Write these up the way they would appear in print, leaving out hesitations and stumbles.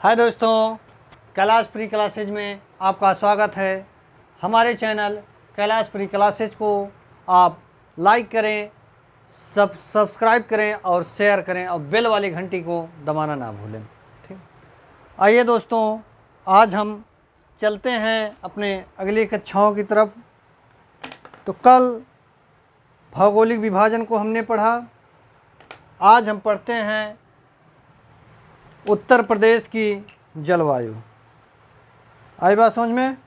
हाय दोस्तों, Kailash pre classes में आपका स्वागत है। हमारे चैनल कैलाश प्री क्लासेज को आप लाइक करें, सब्सक्राइब करें और शेयर करें और बेल वाली घंटी को दबाना ना भूलें। ठीक, आइए दोस्तों, आज हम चलते हैं अपने अगली कक्षाओं की तरफ। तो कल भौगोलिक विभाजन को हमने पढ़ा। आज हम पढ़ते हैं उत्तर प्रदेश की जलवायु। आई बात समझ में?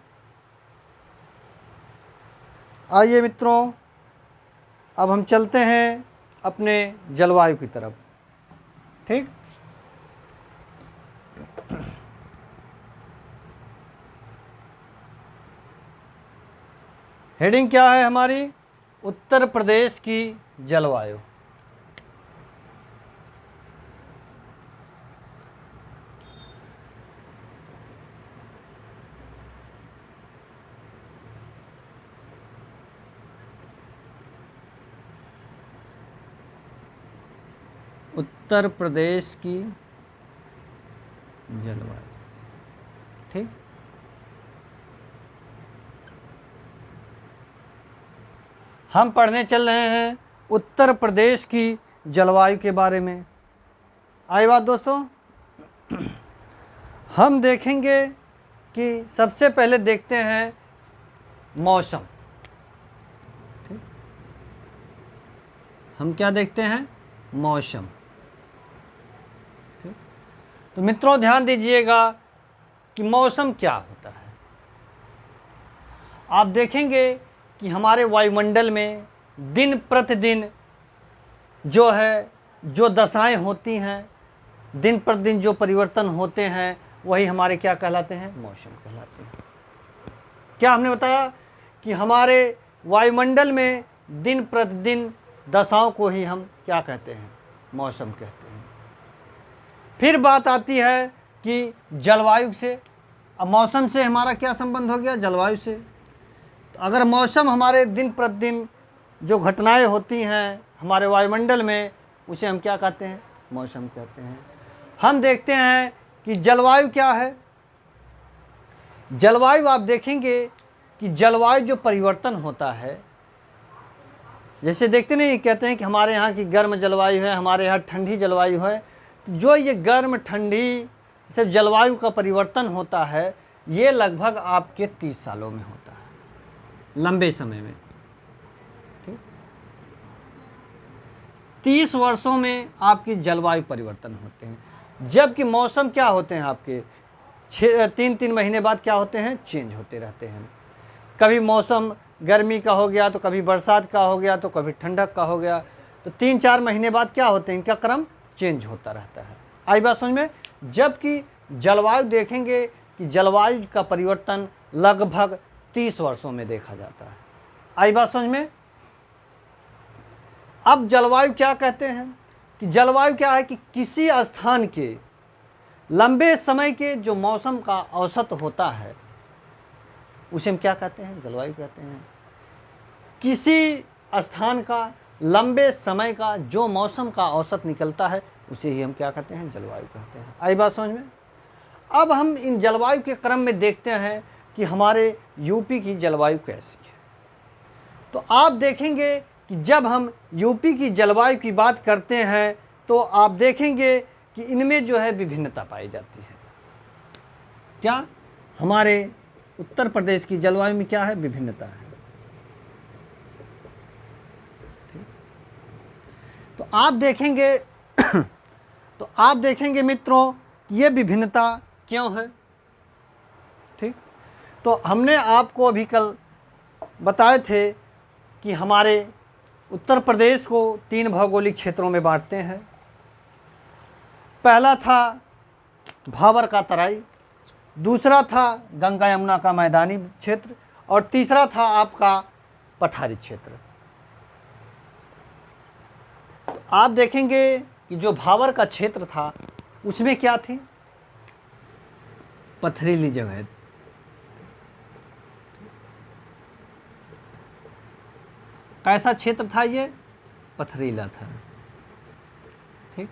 आइए मित्रों, अब हम चलते हैं अपने जलवायु की तरफ। ठीक, हेडिंग क्या है हमारी? उत्तर प्रदेश की जलवायु। उत्तर प्रदेश की जलवायु। ठीक, हम पढ़ने चल रहे हैं उत्तर प्रदेश की जलवायु के बारे में। आई बात दोस्तों? हम देखेंगे कि सबसे पहले देखते हैं मौसम। ठीक, हम क्या देखते हैं? मौसम। ठीक, तो मित्रों ध्यान दीजिएगा कि मौसम क्या होता है। आप देखेंगे कि हमारे वायुमंडल में दिन प्रतिदिन जो दशाएं होती हैं, दिन प्रतिदिन जो परिवर्तन होते हैं, वही हमारे क्या कहलाते हैं? मौसम कहलाते हैं। क्या हमने बताया कि हमारे वायुमंडल में दिन प्रतिदिन दशाओं को ही हम क्या कहते हैं? मौसम कहते हैं। फिर बात आती है कि जलवायु से। अब मौसम से हमारा क्या संबंध हो गया? जलवायु से। तो अगर मौसम हमारे दिन प्रतिदिन जो घटनाएं होती हैं हमारे वायुमंडल में, उसे हम क्या कहते हैं? मौसम कहते हैं। हम देखते हैं कि जलवायु क्या है। जलवायु आप देखेंगे कि जलवायु जो परिवर्तन होता है, जैसे देखते नहीं, कहते हैं कि हमारे यहाँ की गर्म जलवायु है, हमारे यहाँ ठंडी जलवायु है। तो जो ये गर्म ठंडी सब जलवायु का परिवर्तन होता है, ये लगभग आपके 30 सालों में होता है, लंबे समय में। ठीक, 30 वर्षों में आपकी जलवायु परिवर्तन होते हैं। जबकि मौसम क्या होते हैं आपके 3-3 महीने बाद क्या होते हैं? चेंज होते रहते हैं। कभी मौसम गर्मी का हो गया तो कभी बरसात का हो गया तो कभी ठंडक का हो गया। तो 3-4 महीने बाद क्या होते हैं? इनका क्रम चेंज होता रहता है। आई बात समझ में? जबकि जलवायु देखेंगे कि जलवायु का परिवर्तन लगभग 30 वर्षों में देखा जाता है। आई बात समझ में? अब जलवायु क्या कहते हैं? कि जलवायु क्या है कि किसी स्थान के लंबे समय के जो मौसम का औसत होता है, उसे हम क्या कहते हैं? जलवायु कहते हैं। किसी स्थान का लंबे समय का जो मौसम का औसत निकलता है, उसे ही हम क्या कहते हैं? जलवायु कहते हैं। आई बात समझ में? अब हम इन जलवायु के क्रम में देखते हैं कि हमारे यूपी की जलवायु कैसी है। तो आप देखेंगे कि जब हम यूपी की जलवायु की बात करते हैं, तो आप देखेंगे कि इनमें जो है विभिन्नता पाई जाती है। क्या? हमारे उत्तर प्रदेश की जलवायु में क्या है? विभिन्नता है। तो आप देखेंगे मित्रों कि ये विभिन्नता क्यों है। ठीक, तो हमने आपको अभी कल बताए थे कि हमारे उत्तर प्रदेश को 3 भौगोलिक क्षेत्रों में बांटते हैं। पहला था भाबर का तराई, दूसरा था गंगा यमुना का मैदानी क्षेत्र, और तीसरा था आपका पठारी क्षेत्र। तो आप देखेंगे कि जो भाबर का क्षेत्र था, उसमें क्या थी? पथरीली जगह। कैसा क्षेत्र था ये? पथरीला था। ठीक,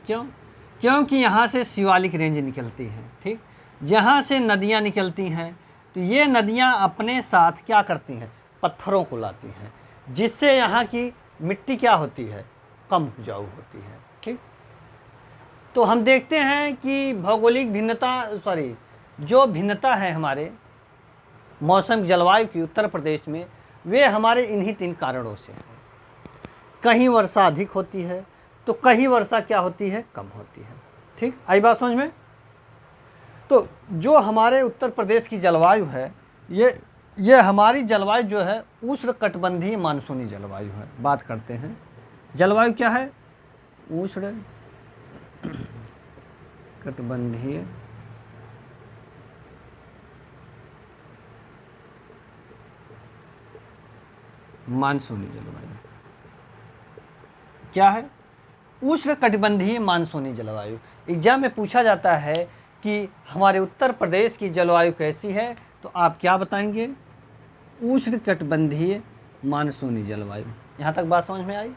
क्यों? क्योंकि यहाँ से शिवालिक रेंज निकलती है, ठीक। जहाँ से नदियाँ निकलती हैं तो ये नदियाँ अपने साथ क्या करती हैं, पत्थरों को लाती हैं, जिससे यहाँ की मिट्टी क्या होती है, कम उपजाऊ होती है, ठीक। तो हम देखते हैं कि भौगोलिक जो भिन्नता है हमारे मौसम जलवायु की उत्तर प्रदेश में, वे हमारे इन्हीं 3 कारणों से हैं। कहीं वर्षा अधिक होती है तो कहीं वर्षा क्या होती है, कम होती है, ठीक। आई बात समझ में। तो जो हमारे उत्तर प्रदेश की जलवायु है, ये हमारी जलवायु जो है उष्णकटिबंधीय मानसूनी जलवायु है। बात करते हैं जलवायु क्या है, उष्ण कटिबंधीय मानसूनी जलवायु क्या है, उष्णकटिबंधीय मानसूनी जलवायु। एग्जाम में पूछा जाता है कि हमारे उत्तर प्रदेश की जलवायु कैसी है, तो आप क्या बताएंगे, उष्णकटिबंधीय मानसूनी जलवायु। यहाँ तक बात समझ में आई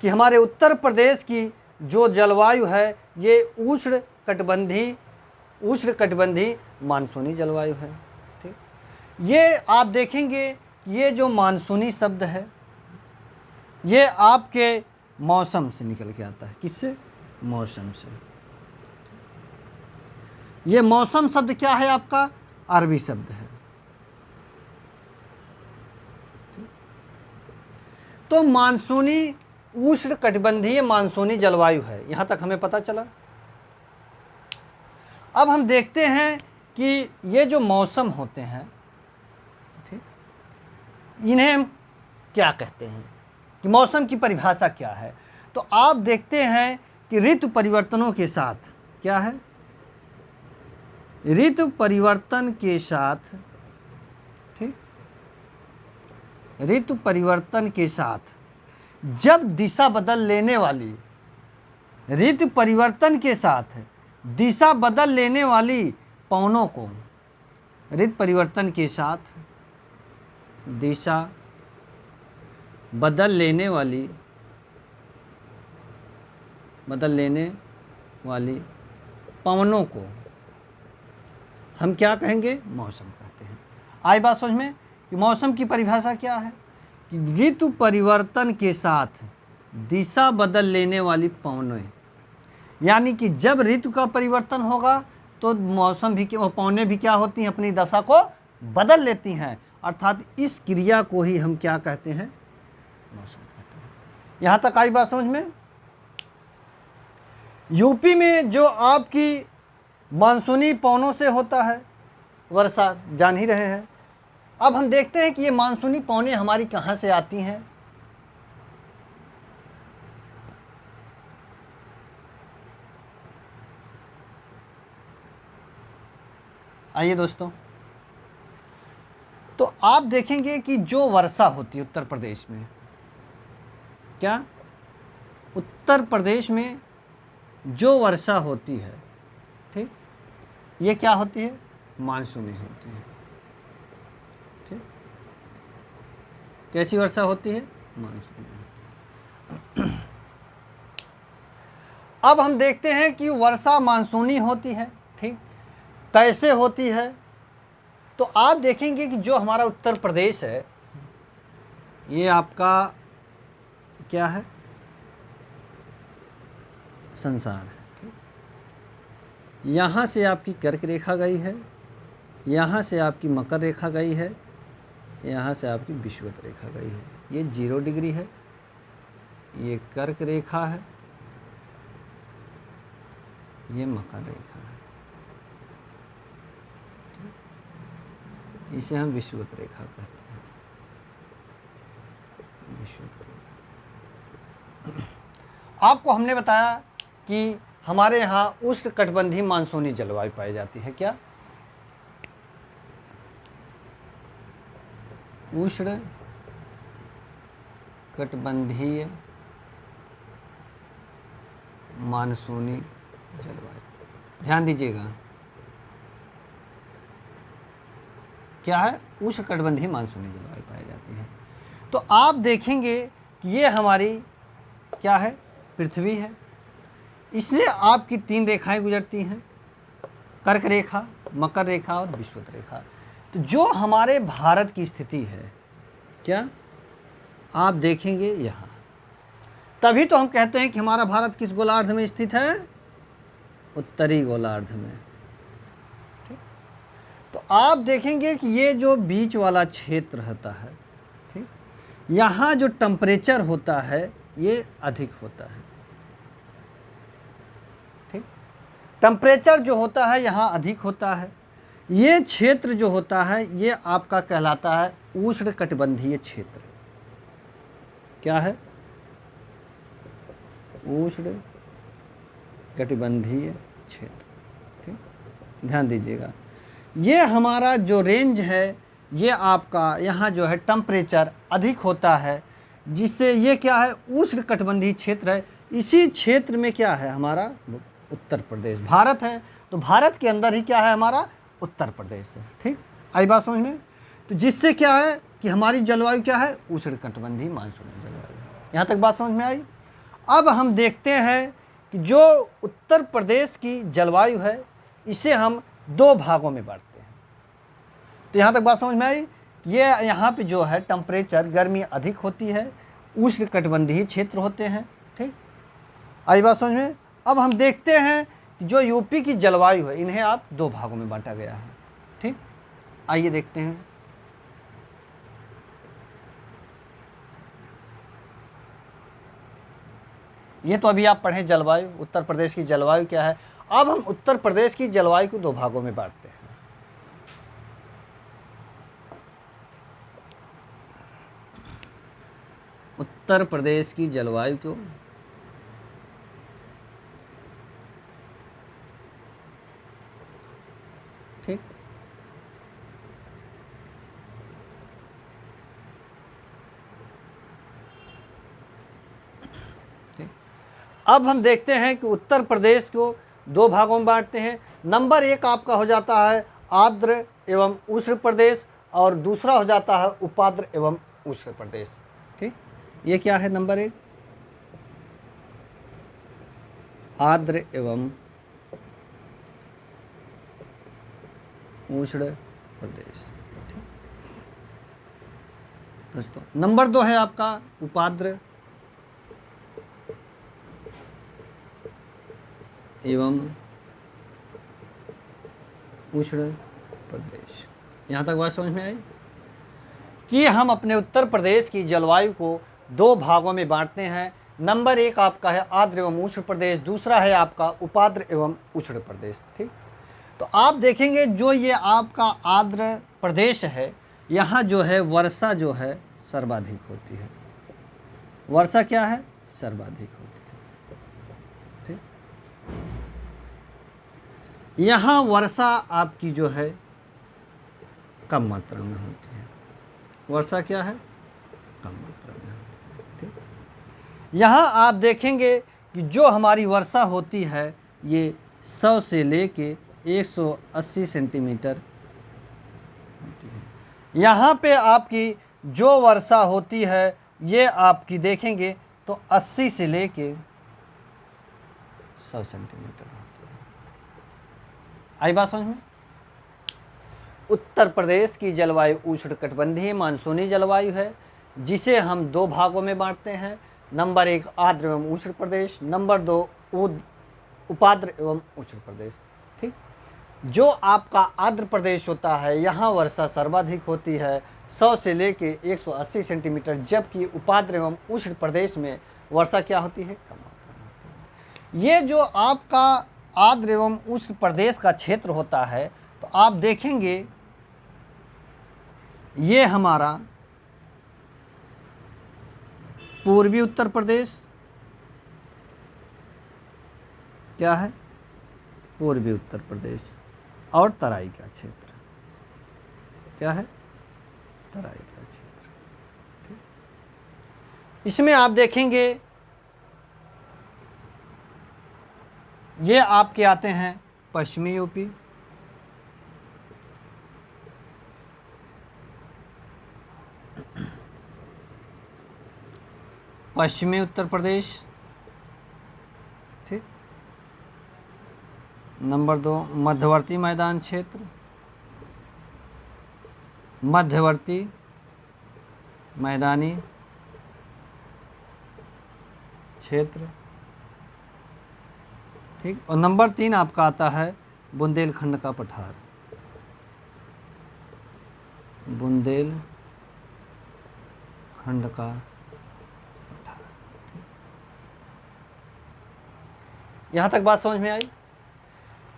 कि हमारे उत्तर प्रदेश की जो जलवायु है ये उष्णकटिबंधीय मानसूनी जलवायु है, ठीक। ये आप देखेंगे ये जो मानसूनी शब्द है ये आपके मौसम से निकल के आता है। किससे, मौसम से। ये मौसम शब्द क्या है, आपका अरबी शब्द है। तो मानसूनी उष्णकटिबंधीय मानसूनी जलवायु है, यहां तक हमें पता चला। अब हम देखते हैं कि ये जो मौसम होते हैं, ठीक, इन्हें हम क्या कहते हैं, कि मौसम की परिभाषा क्या है। तो आप देखते हैं कि ऋतु परिवर्तनों के साथ क्या है, ऋतु परिवर्तन के साथ, ठीक, ऋतु परिवर्तन के साथ जब दिशा बदल लेने वाली, ऋतु परिवर्तन के साथ दिशा बदल लेने वाली पवनों को, ऋतु परिवर्तन के साथ दिशा बदल लेने वाली पवनों को हम क्या कहेंगे, मौसम कहते हैं। आई बात समझ में कि मौसम की परिभाषा क्या है, कि ऋतु परिवर्तन के साथ दिशा बदल लेने वाली पवनें, यानी कि जब ऋतु का परिवर्तन होगा तो मौसम भी, पवनें भी क्या होती हैं, अपनी दशा को बदल लेती हैं, अर्थात इस क्रिया को ही हम क्या कहते हैं, मौसम कहते हैं। यहाँ तक आई बात समझ में। यूपी में जो आपकी मानसूनी पवनों से होता है वर्षा, जान ही रहे हैं। अब हम देखते हैं कि ये मानसूनी पवनें हमारी कहाँ से आती हैं। आइए दोस्तों, तो आप देखेंगे कि जो वर्षा होती है उत्तर प्रदेश में, क्या उत्तर प्रदेश में जो वर्षा होती है, ठीक, ये क्या होती है, मानसूनी होती है, ठीक। कैसी वर्षा होती है, मानसूनी। अब हम देखते हैं कि वर्षा मानसूनी होती है, ठीक, कैसे होती है। तो आप देखेंगे कि जो हमारा उत्तर प्रदेश है ये आपका क्या है, संसार है, ठीक। यहाँ से आपकी कर्क रेखा गई है, यहाँ से आपकी मकर रेखा गई है, यहाँ से आपकी विषुवत रेखा गई है। ये 0 डिग्री है, ये कर्क रेखा है, ये मकर रेखा है, इसे हम विषुवत रेखा कहते हैं, विषुवत रेखा। आपको हमने बताया कि हमारे यहाँ उष्णकटिबंधीय मानसूनी जलवायु पाई जाती है। क्या, उष्णकटिबंधीय मानसूनी जलवायु, ध्यान दीजिएगा, क्या है, उष्णकटिबंधीय मानसूनी जलवायु पाई जाती है। तो आप देखेंगे कि ये हमारी क्या है, पृथ्वी है, इससे आपकी 3 रेखाएं गुजरती हैं, कर्क रेखा, मकर रेखा और विषुवत रेखा। तो जो हमारे भारत की स्थिति है, क्या आप देखेंगे यहाँ, तभी तो हम कहते हैं कि हमारा भारत किस गोलार्ध में स्थित है, उत्तरी गोलार्ध में। ठीक, तो आप देखेंगे कि ये जो बीच वाला क्षेत्र होता है, ठीक, यहाँ जो टेम्परेचर होता है ये अधिक होता है। ठीक, टेम्परेचर जो होता है यहाँ अधिक होता है। ये क्षेत्र जो होता है ये आपका कहलाता है उष्णकटिबंधीय क्षेत्र। क्या है? उष्णकटिबंधीय क्षेत्र। ठीक, ध्यान दीजिएगा, ये हमारा जो रेंज है ये आपका यहाँ जो है टेम्परेचर अधिक होता है, जिससे ये क्या है, उष्णकटिबंधीय क्षेत्र है। इसी क्षेत्र में क्या है, हमारा उत्तर प्रदेश, भारत है, तो भारत के अंदर ही क्या है, हमारा उत्तर प्रदेश है। ठीक, आई बात समझ में? तो जिससे क्या है कि हमारी जलवायु क्या है, उष्णकटिबंधीय मानसूनी जलवायु। यहाँ तक बात समझ में आई? अब हम देखते हैं कि जो उत्तर प्रदेश की जलवायु है इसे हम 2 भागों में बांटते हैं। तो यहाँ तक बात समझ में आई? ये यहाँ पे जो है टेम्परेचर, गर्मी अधिक होती है, उष्णकटिबंधीय क्षेत्र होते हैं। ठीक, आई बात समझ में? अब हम देखते हैं कि जो यूपी की जलवायु है इन्हें आप 2 भागों में बांटा गया है। ठीक, आइए देखते हैं। ये तो अभी आप पढ़ें जलवायु, उत्तर प्रदेश की जलवायु क्या है। अब हम उत्तर प्रदेश की जलवायु को 2 भागों में बांटते हैं। उत्तर प्रदेश की जलवायु को ठीक, अब हम देखते हैं कि उत्तर प्रदेश को 2 भागों में बांटते हैं। नंबर 1 आपका हो जाता है आर्द्र एवं उष्ण प्रदेश और दूसरा हो जाता है उपाद्र एवं उष्ण प्रदेश। ठीक, ये क्या है नंबर 1? आर्द्र एवं उष्ण प्रदेश। दोस्तों, नंबर 2 है आपका उपाद्र एवं उष्ण प्रदेश। यहाँ तक बात समझ में आई कि हम अपने उत्तर प्रदेश की जलवायु को 2 भागों में बांटते हैं। नंबर 1 आपका है आर्द्र एवं उष्ण प्रदेश, दूसरा है आपका उपाद्र एवं उष्ण प्रदेश। ठीक, तो आप देखेंगे जो ये आपका आर्द्र प्रदेश है, यहाँ जो है वर्षा जो है सर्वाधिक होती है। वर्षा क्या है? सर्वाधिक होती है। ठीक, यहाँ वर्षा आपकी जो है कम मात्रा में होती है। वर्षा क्या है? कम मात्रा में होती है। ठीक, यहाँ आप देखेंगे कि जो हमारी वर्षा होती है ये 100 से लेके 180 सेंटीमीटर होती है। यहाँ पे आपकी जो वर्षा होती है ये आपकी देखेंगे तो 80 से लेके 100 सेंटीमीटर होती है। आई बात समझ में? उत्तर प्रदेश की जलवायु उष्णकटिबंधीय मानसूनी जलवायु है, जिसे हम 2 भागों में बांटते हैं। नंबर 1 आर्द्र एवं उष्ण प्रदेश, नंबर 2 उपाद्र एवं उष्ण प्रदेश। ठीक, जो आपका आर्द्र प्रदेश होता है यहाँ वर्षा सर्वाधिक होती है 100 से लेके 180 सेंटीमीटर, जबकि उपाद्र एवं उष्ण प्रदेश में वर्षा क्या होती है? कम मात्रा में होती है। ये जो आपका आर्द्र एवं उष्ण प्रदेश का क्षेत्र होता है, तो आप देखेंगे ये हमारा पूर्वी उत्तर प्रदेश क्या है? पूर्वी उत्तर प्रदेश और तराई का क्षेत्र क्या है? तराई का क्षेत्र। ठीक, इसमें आप देखेंगे ये आपके आते हैं पश्चिमी यूपी, पश्चिमी उत्तर प्रदेश, ठीक, नंबर 2 मध्यवर्ती मैदान क्षेत्र, मध्यवर्ती मैदानी क्षेत्र, ठीक। और नंबर 3 आपका आता है बुंदेलखंड का पठार, बुंदेलखंड का पठार। यहाँ तक बात समझ में आई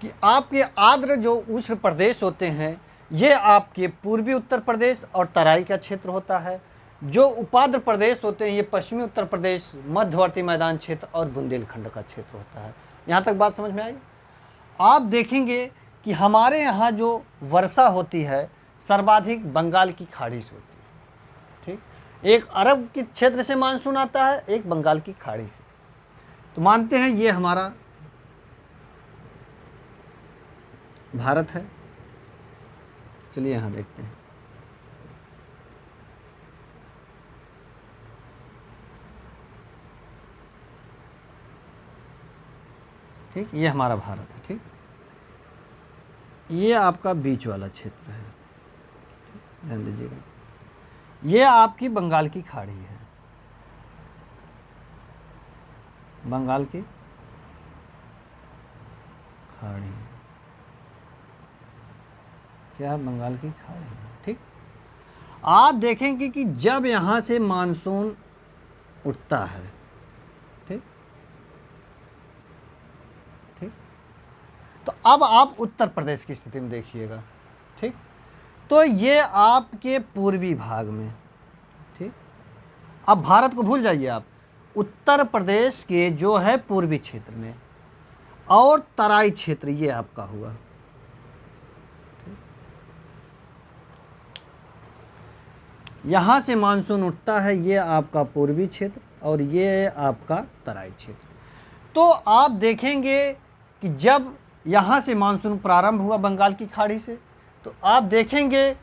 कि आपके आर्द्र जो उष्ण प्रदेश होते हैं ये आपके पूर्वी उत्तर प्रदेश और तराई का क्षेत्र होता है। जो उपाद्र प्रदेश होते हैं ये पश्चिमी उत्तर प्रदेश, मध्यवर्ती मैदान क्षेत्र और बुंदेलखंड का क्षेत्र होता है। यहाँ तक बात समझ में आई। आप देखेंगे कि हमारे यहाँ जो वर्षा होती है सर्वाधिक बंगाल की खाड़ी से होती है, ठीक। एक अरब के क्षेत्र से मानसून आता है, एक बंगाल की खाड़ी से। तो मानते हैं ये हमारा भारत है। चलिए यहाँ देखते हैं। ठीक, ये हमारा भारत है, ठीक। ये आपका बीच वाला क्षेत्र है, ध्यान दीजिएगा। ये आपकी बंगाल की खाड़ी है, बंगाल की खाड़ी, क्या है? बंगाल की खाड़ी, ठीक। आप देखेंगे कि जब यहाँ से मानसून उठता है, ठीक ठीक, तो अब आप उत्तर प्रदेश की स्थिति में देखिएगा, ठीक। तो ये आपके पूर्वी भाग में, ठीक। अब भारत को भूल जाइए आप, उत्तर प्रदेश के जो है पूर्वी क्षेत्र में और तराई क्षेत्र ये आपका हुआ। यहाँ से मानसून उठता है, ये आपका पूर्वी क्षेत्र और ये आपका तराई क्षेत्र। तो आप देखेंगे कि जब यहाँ से मानसून प्रारंभ हुआ बंगाल की खाड़ी से, तो आप देखेंगे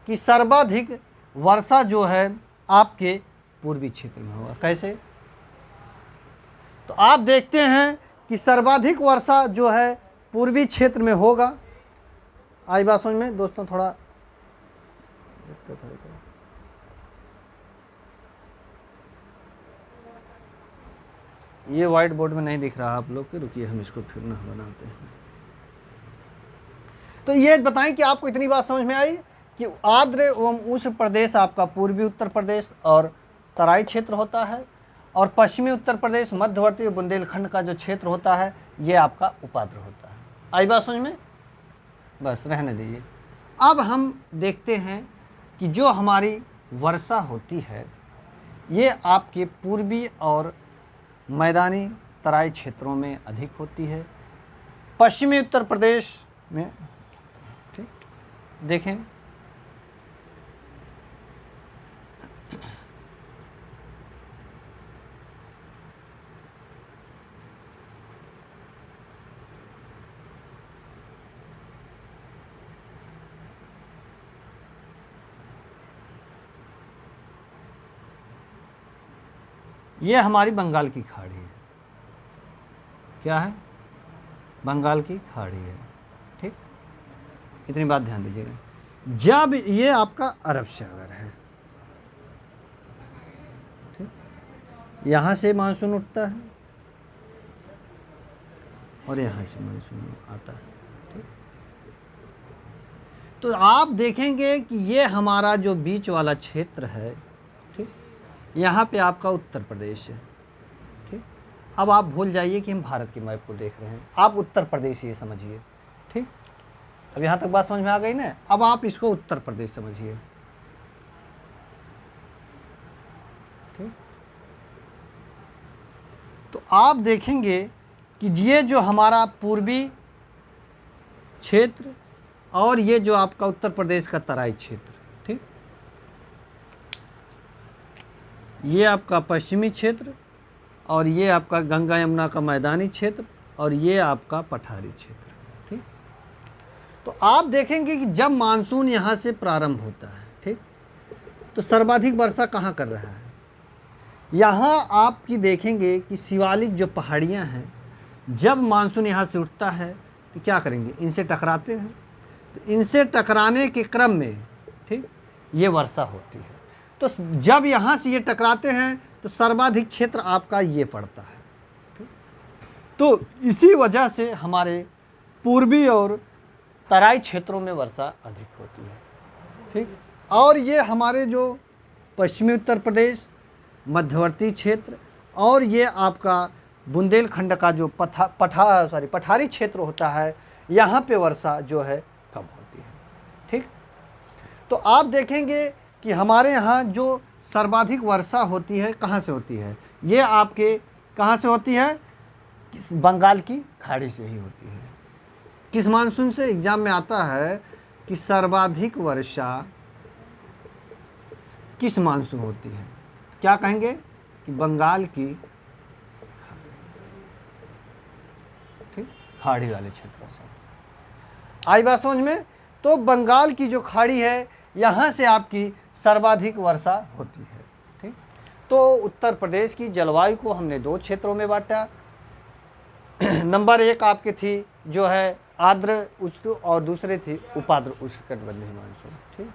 कि सर्वाधिक वर्षा जो है आपके पूर्वी क्षेत्र में होगा। कैसे? तो आप देखते हैं कि सर्वाधिक वर्षा जो है पूर्वी क्षेत्र में होगा। आई बात समझ में दोस्तों? थोड़ा दिक्कत है, ये व्हाइट बोर्ड में नहीं दिख रहा आप लोग के, रुकिए हम इसको फिर ना बनाते हैं। तो ये बताएं कि आपको इतनी बात समझ में आई कि आर्द्र एवं उष्ण प्रदेश आपका पूर्वी उत्तर प्रदेश और तराई क्षेत्र होता है, और पश्चिमी उत्तर प्रदेश, मध्यवर्ती बुंदेलखंड का जो क्षेत्र होता है ये आपका उपाद्र होता है। आई बात समझ में? बस रहने दीजिए। अब हम देखते हैं कि जो हमारी वर्षा होती है ये आपके पूर्वी और मैदानी तराई क्षेत्रों में अधिक होती है। पश्चिमी उत्तर प्रदेश में, ठीक, देखें ये हमारी बंगाल की खाड़ी है। क्या है? बंगाल की खाड़ी है, ठीक। इतनी बात ध्यान दीजिएगा। जब ये आपका अरब सागर है, ठीक, यहाँ से मानसून उठता है और यहाँ से मानसून आता है, ठीक। तो आप देखेंगे कि ये हमारा जो बीच वाला क्षेत्र है, ठीक, यहाँ पे आपका उत्तर प्रदेश है, ठीक। अब आप भूल जाइए कि हम भारत के मैप को देख रहे हैं, आप उत्तर प्रदेश ये समझिए, ठीक। अब यहाँ तक बात समझ में आ गई ना? अब आप इसको उत्तर प्रदेश समझिए, ठीक। तो आप देखेंगे कि ये जो हमारा पूर्वी क्षेत्र और ये जो आपका उत्तर प्रदेश का तराई क्षेत्र, ठीक, ये आपका पश्चिमी क्षेत्र और ये आपका गंगा यमुना का मैदानी क्षेत्र और ये आपका पठारी क्षेत्र, ठीक। तो आप देखेंगे कि जब मानसून यहाँ से प्रारंभ होता है, ठीक, तो सर्वाधिक वर्षा कहाँ कर रहा है? यहाँ आपकी देखेंगे कि शिवालिक जो पहाड़ियाँ हैं, जब मानसून यहाँ से उठता है तो क्या करेंगे, इनसे टकराते हैं। तो इनसे टकराने के क्रम में ठीक ये वर्षा होती है। तो जब यहाँ से ये टकराते हैं तो सर्वाधिक क्षेत्र आपका ये पड़ता है। ठीक? तो इसी वजह से हमारे पूर्वी और तराई क्षेत्रों में वर्षा अधिक होती है। ठीक, और ये हमारे जो पश्चिमी उत्तर प्रदेश, मध्यवर्ती क्षेत्र और ये आपका बुंदेलखंड का जो पठारी क्षेत्र होता है, यहाँ पे वर्षा जो है कम होती है। ठीक, तो आप देखेंगे कि हमारे यहाँ जो सर्वाधिक वर्षा होती है कहाँ से होती है, ये आपके कहाँ से होती है, बंगाल की खाड़ी से ही होती है। किस मानसून से एग्जाम में आता है कि सर्वाधिक वर्षा किस मानसून होती है, क्या कहेंगे कि बंगाल की ठीक खाड़ी वाले क्षेत्रों से। आई बात समझ में। तो बंगाल की जो खाड़ी है यहाँ से आपकी सर्वाधिक वर्षा होती है। ठीक, तो उत्तर प्रदेश की जलवायु को हमने दो क्षेत्रों में बांटा। नंबर 1 आपकी थी जो है आर्द्र उष्ण और दूसरे थी उपाद्र उष्णकटिबंधीय मानसून। ठीक,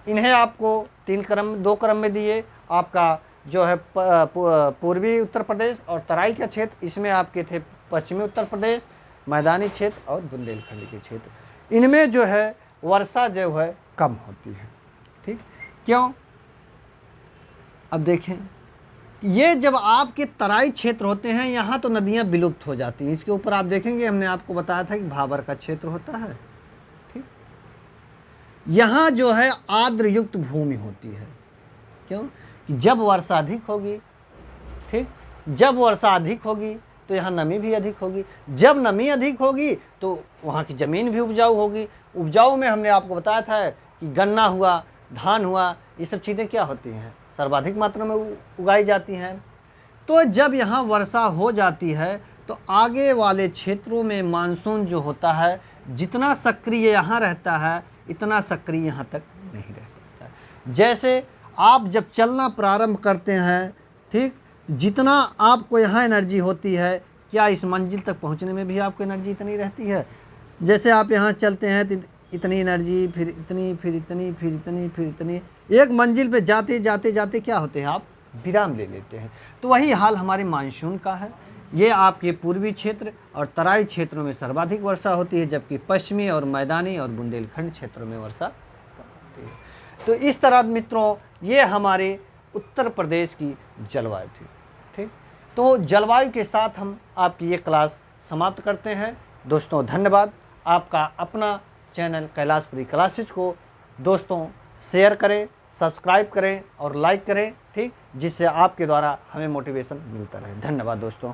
इन्हें आपको 2 क्रम में दिए। आपका जो है पूर्वी उत्तर प्रदेश और तराई का क्षेत्र, इसमें आपके थे पश्चिमी उत्तर प्रदेश, मैदानी क्षेत्र और बुंदेलखंड के क्षेत्र। इनमें जो है वर्षा जो है कम होती है। ठीक, क्यों, अब देखें, ये जब आपके तराई क्षेत्र होते हैं यहाँ तो नदियाँ विलुप्त हो जाती हैं। इसके ऊपर आप देखेंगे, हमने आपको बताया था कि भाबर का क्षेत्र होता है। ठीक, यहाँ जो है आर्द्र युक्त भूमि होती है। क्यों, कि जब वर्षा अधिक होगी, ठीक, जब वर्षा अधिक होगी तो यहाँ नमी भी अधिक होगी। जब नमी अधिक होगी तो वहाँ की ज़मीन भी उपजाऊ होगी। उपजाऊ में हमने आपको बताया था कि गन्ना हुआ, धान हुआ, ये सब चीज़ें क्या होती हैं, सर्वाधिक मात्रा में उगाई जाती हैं। तो जब यहाँ वर्षा हो जाती है तो आगे वाले क्षेत्रों में मानसून जो होता है जितना सक्रिय यहाँ रहता है इतना सक्रिय यहाँ तक नहीं रहता। जैसे आप जब चलना प्रारंभ करते हैं, ठीक, जितना आपको यहाँ एनर्जी होती है, क्या इस मंजिल तक पहुँचने में भी आपको एनर्जी इतनी रहती है। जैसे आप यहाँ चलते हैं तो इतनी एनर्जी, फिर इतनी, फिर इतनी, फिर इतनी, फिर इतनी, एक मंजिल पे जाते जाते जाते क्या होते हैं, आप विराम ले लेते हैं। तो वही हाल हमारे मानसून का है। ये आपके पूर्वी क्षेत्र और तराई क्षेत्रों में सर्वाधिक वर्षा होती है, जबकि पश्चिमी और मैदानी और बुंदेलखंड क्षेत्रों में वर्षा कम होती है। तो इस तरह मित्रों ये हमारे उत्तर प्रदेश की जलवायु थी। ठीक, तो जलवायु के साथ हम आपकी ये क्लास समाप्त करते हैं। दोस्तों धन्यवाद। आपका अपना चैनल कैलाशपुरी क्लासेज को दोस्तों शेयर करें, सब्सक्राइब करें और लाइक करें। ठीक, जिससे आपके द्वारा हमें मोटिवेशन मिलता रहे। धन्यवाद दोस्तों।